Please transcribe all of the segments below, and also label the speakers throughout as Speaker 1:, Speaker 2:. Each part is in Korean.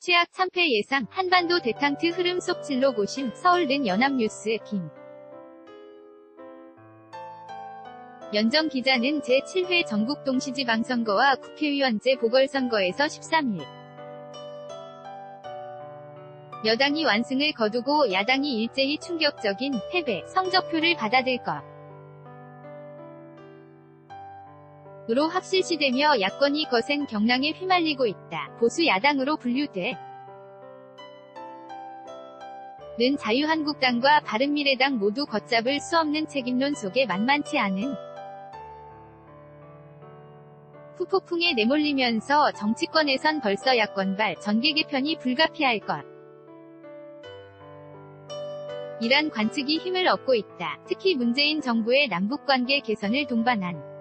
Speaker 1: 최악 참패 예상, 한반도 대탕트 흐름 속 진로 고심, 서울는 연합뉴스, 김. 연정 기자는 제7회 전국 동시지방선거와 국회의원제 보궐선거에서 13일 여당이 완승을 거두고 야당이 일제히 충격적인 패배, 성적표를 받아들 것으로 확실시되며 야권이 거센 경랑에 휘말리고 있다. 보수 야당으로 분류돼 는 자유한국당과 바른미래당 모두 걷잡을 수 없는 책임론 속에 만만치 않은 후폭풍에 내몰리면서 정치권에선 벌써 야권발 전개 개편이 불가피할 것 이란 관측이 힘을 얻고 있다. 특히 문재인 정부의 남북관계 개선을 동반한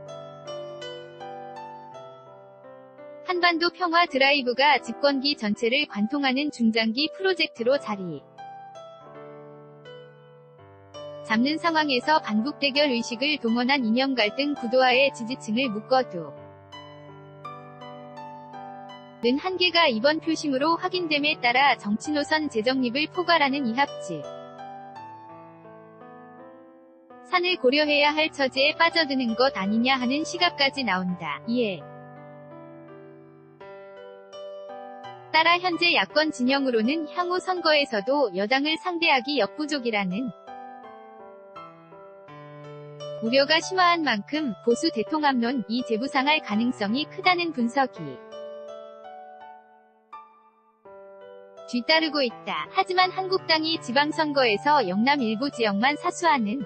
Speaker 1: 한반도 평화 드라이브가 집권기 전체를 관통하는 중장기 프로젝트로 자리 잡는 상황에서 반북 대결 의식을 동원한 이념 갈등 구도화의 지지층을 묶어두 는 한계가 이번 표심으로 확인됨에 따라 정치 노선 재정립을 포괄하는 이합집 산을 고려해야 할 처지에 빠져드는 것 아니냐 하는 시각까지 나온다. 이에 따라 현재 야권 진영으로는 향후 선거에서도 여당을 상대하기 역부족이라는 우려가 심화한 만큼 보수 대통합론이 재부상할 가능성이 크다는 분석이 뒤따르고 있다. 하지만 한국당이 지방선거에서 영남 일부 지역만 사수하는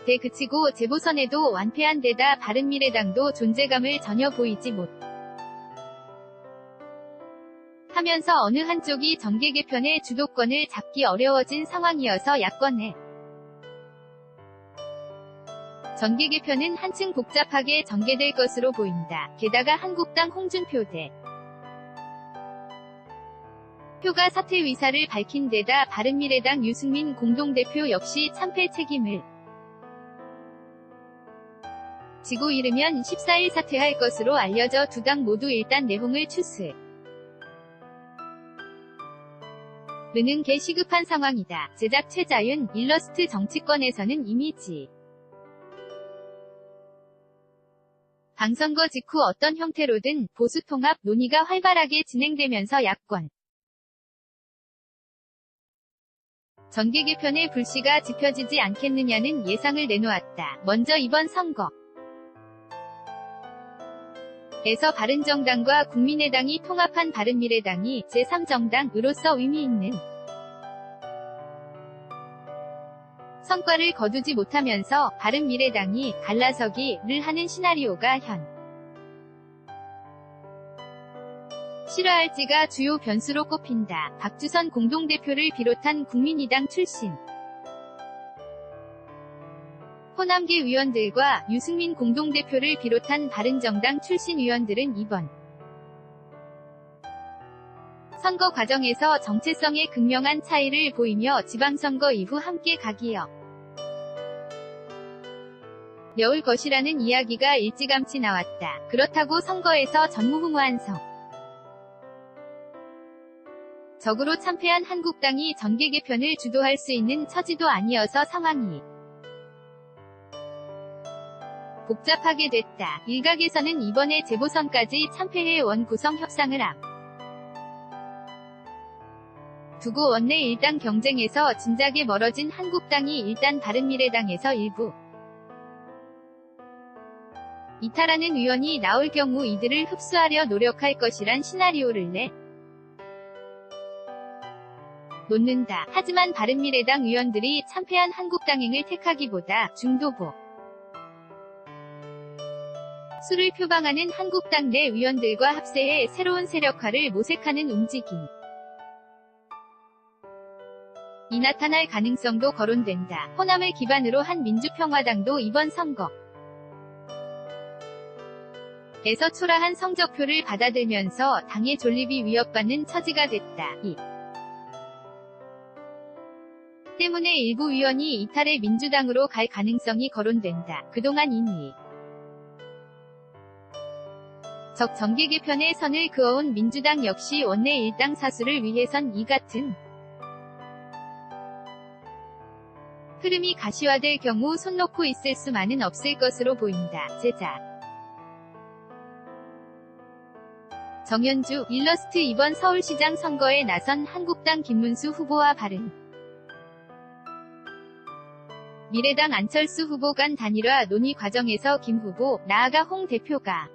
Speaker 1: 데 그치고 재보선에도 완패한 데다 바른미래당도 존재감을 전혀 보이지 못 하면서 어느 한쪽이 정계 개편의 주도권을 잡기 어려워진 상황이어서 야권의 정계 개편은 한층 복잡하게 전개될 것으로 보인다. 게다가 한국당 홍준표 표가 사퇴 의사를 밝힌 데다 바른미래당 유승민 공동대표 역시 참패 책임을 지고 이르면 14일 사퇴할 것으로 알려져 두 당 모두 일단 내홍을 추스 르는 게 시급한 상황이다. 제작 최자윤, 일러스트 정치권에서는 이미지 방선거 직후 어떤 형태로든 보수 통합 논의가 활발하게 진행되면서 야권 전개 개편의 불씨가 지펴지지 않겠느냐는 예상을 내놓았다. 먼저 이번 선거 에서 바른정당과 국민의당이 통합한 바른미래당이 제3정당으로서 의미 있는 성과를 거두지 못하면서 바른미래당이 갈라서기를 하는 시나리오가 실화할지가 주요 변수로 꼽힌다. 박주선 공동대표를 비롯한 국민의당 출신 호남계 의원들과 유승민 공동대표를 비롯한 바른정당 출신 의원들은 이번 선거 과정에서 정체성에 극명한 차이를 보이며 지방선거 이후 함께 가기여 려울 것이라는 이야기가 일찌감치 나왔다. 그렇다고 선거에서 전무후무한 적으로 참패한 한국당이 전개 개편을 주도할 수 있는 처지도 아니어서 상황이 복잡하게 됐다. 일각에서는 이번에 재보선까지 참패해 원 구성 협상을 두고 원내 일당 경쟁에서 진작에 멀어진 한국당이 일단 바른미래당에서 일부 이탈하는 의원이 나올 경우 이들을 흡수하려 노력할 것이란 시나리오를 놓는다. 하지만 바른미래당 의원들이 참패한 한국당행을 택하기보다 중도보 수를 표방하는 한국당 내 의원들과 합세해 새로운 세력화를 모색하는 움직임 이 나타날 가능성도 거론된다. 호남을 기반으로 한 민주평화당도 이번 선거 에서 초라한 성적표를 받아들면서 당의 존립이 위협받는 처지가 됐다. 이 때문에 일부 의원이 이탈해 민주당으로 갈 가능성이 거론된다. 그동안 이미 적 정계 개편에 선을 그어온 민주당 역시 원내 일당 사수를 위해선 이 같은 흐름이 가시화될 경우 손 놓고 있을 수만은 없을 것으로 보인다. 제자 정현주, 일러스트 이번 서울시장 선거에 나선 한국당 김문수 후보와 바른 미래당 안철수 후보 간 단일화 논의 과정에서 김 후보, 나아가 홍 대표가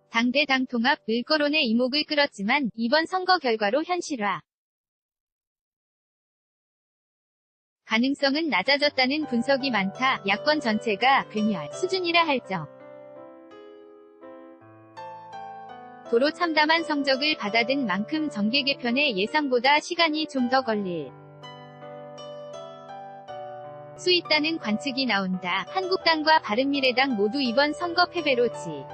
Speaker 1: 당대 당 통합, 을거론의 이목을 끌었지만 이번 선거 결과로 현실화 가능성은 낮아졌다는 분석이 많다. 야권 전체가 괴멸 수준이라 할 정. 도로 참담한 성적을 받아든 만큼 정계 개편에 예상보다 시간이 좀 더 걸릴 수 있다는 관측이 나온다. 한국당과 바른미래당 모두 이번 선거 패배로지.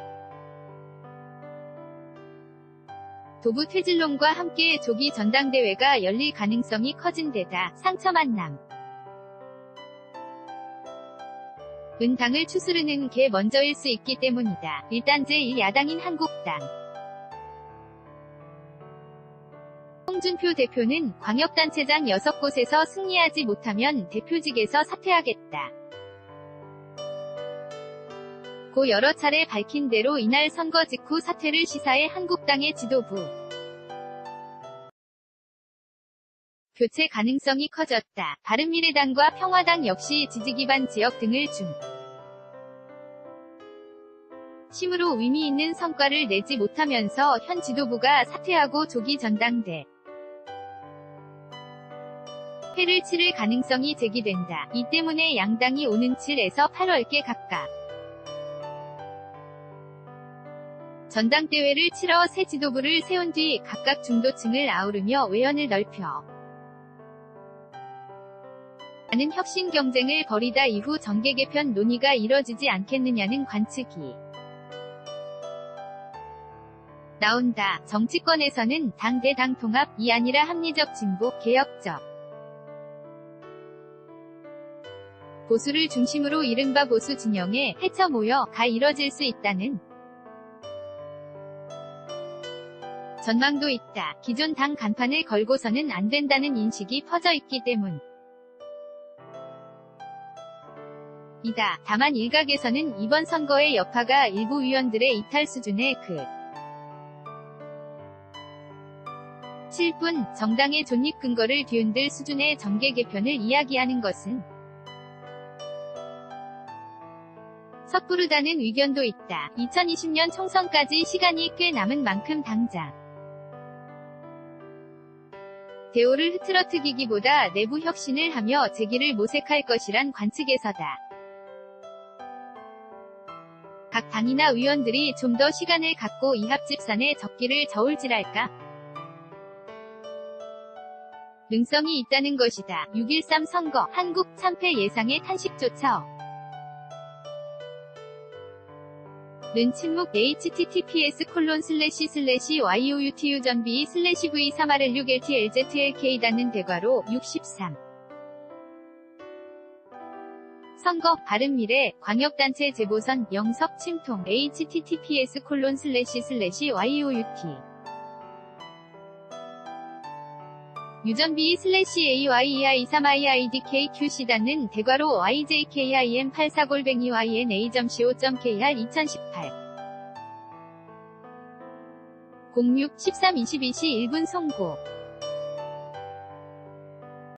Speaker 1: 도부 퇴진론과 함께 조기 전당대회가 열릴 가능성이 커진 데다 상처 만남. 은 당을 추스르는 게 먼저일 수 있기 때문이다. 일단 제1야당인 한국당. 홍준표 대표는 광역단체장 6곳에서 승리하지 못하면 대표직에서 사퇴하겠다. 고 여러 차례 밝힌 대로 이날 선거 직후 사퇴를 시사해 한국당의 지도부. 교체 가능성이 커졌다. 바른미래당과 평화당 역시 지지기반 지역 등을 심으로 의미 있는 성과를 내지 못하면서 현 지도부가 사퇴하고 조기 전당대 회를 치를 가능성이 제기된다. 이 때문에 양당이 오는 7에서 8월께 각각 전당대회를 치러 새 지도부를 세운 뒤 각각 중도층을 아우르며 외연을 넓혀 하는 혁신 경쟁을 벌이다 이후 정계 개편 논의가 이뤄지지 않겠느냐는 관측이 나온다. 정치권에서는 당대 당 통합이 아니라 합리적 진보, 개혁적 보수를 중심으로 이른바 보수 진영에 헤쳐 모여가 이뤄질 수 있다는 전망도 있다. 기존 당 간판을 걸고서는 안 된다는 인식이 퍼져 있기 때문 이다. 다만 일각에서는 이번 선거의 여파가 일부 의원들의 이탈 수준의 실뿐 정당의 존립 근거를 뒤흔들 수준의 정계 개편을 이야기하는 것은 섣부르다는 의견도 있다. 2020년 총선까지 시간이 꽤 남은 만큼 당장 대오를 흐트러뜨기기보다 내부 혁신을 하며 재기를 모색할 것이란 관측에서다. 각 당이나 의원들이 좀 더 시간을 갖고 이합집산의 적기를 저울질할까? 능성이 있다는 것이다. 6.13 선거, 한국 참패 예상의 탄식조차 는 침묵 https://youtu.b/v3RL6LTLZLK 닫는 대괄호 63 선거, 바른미래, 광역단체 재보선, 영석 침통 https://yout 유전B/AYEI23IIDKQC 닫는 대괄호 yjkim84@yna.co.kr 2018 06-13-22시 1분 송고